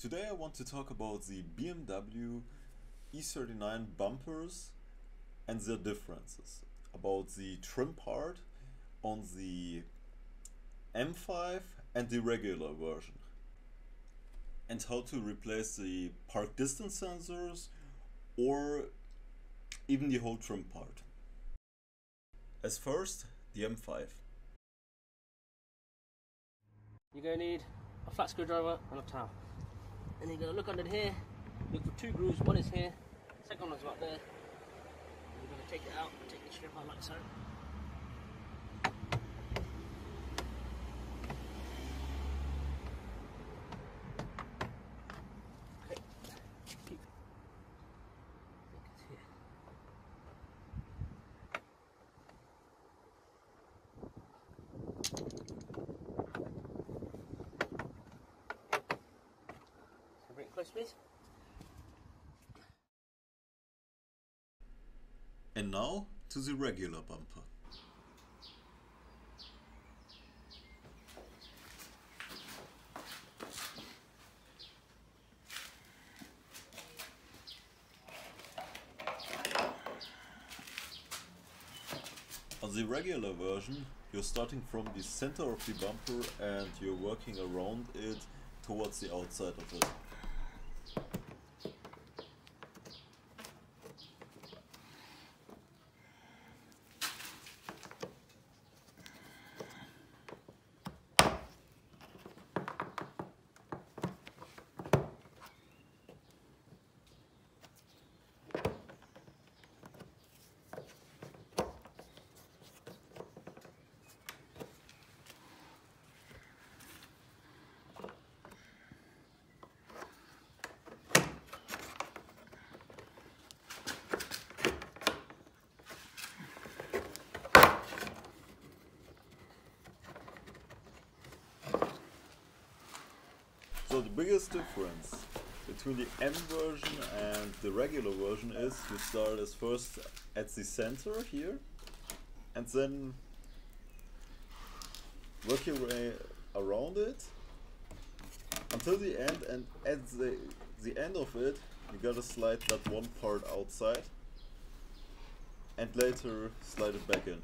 Today I want to talk about the BMW E39 bumpers and their differences, about the trim part on the M5 and the regular version, and how to replace the park distance sensors or even the whole trim part. As first, the M5. You're going to need a flat screwdriver and a towel. And you're going to look under here, look for two grooves. One is here, second one's right there. And you're going to take it out and take the strip out like so. Okay. Keep. I think it's here. Bring it close, please. And now to the regular bumper. On the regular version, you're starting from the center of the bumper and you're working around it towards the outside of it. So the biggest difference between the M version and the regular version is you start as first at the center here and then work your way around it until the end, and at the end of it you gotta slide that one part outside and later slide it back in.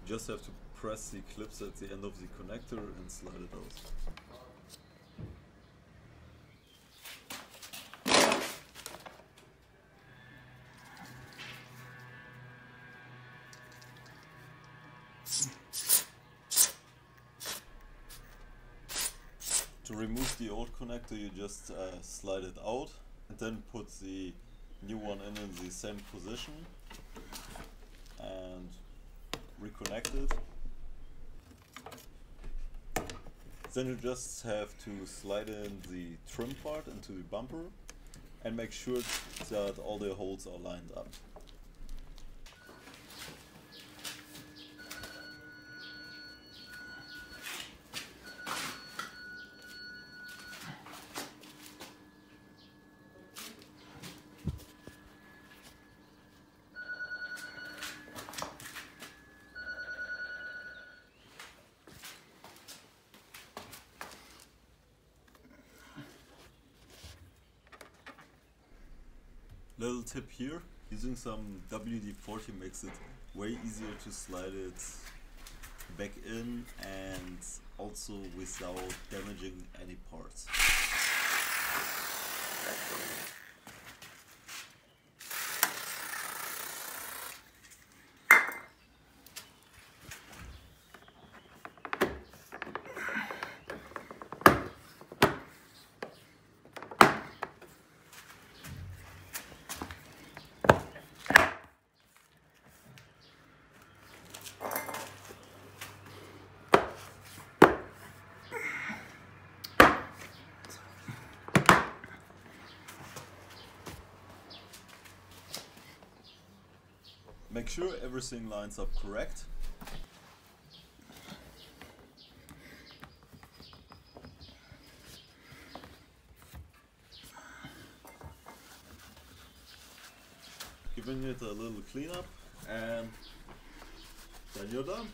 You just have to press the clips at the end of the connector and slide it out. To remove the old connector, you just slide it out and then put the new one in the same position and reconnect it. Then you just have to slide in the trim part into the bumper and make sure that all the holes are lined up. Little tip here, using some WD-40 makes it way easier to slide it back in and also without damaging any parts. Make sure everything lines up correct. giving it a little cleanup, and then you're done.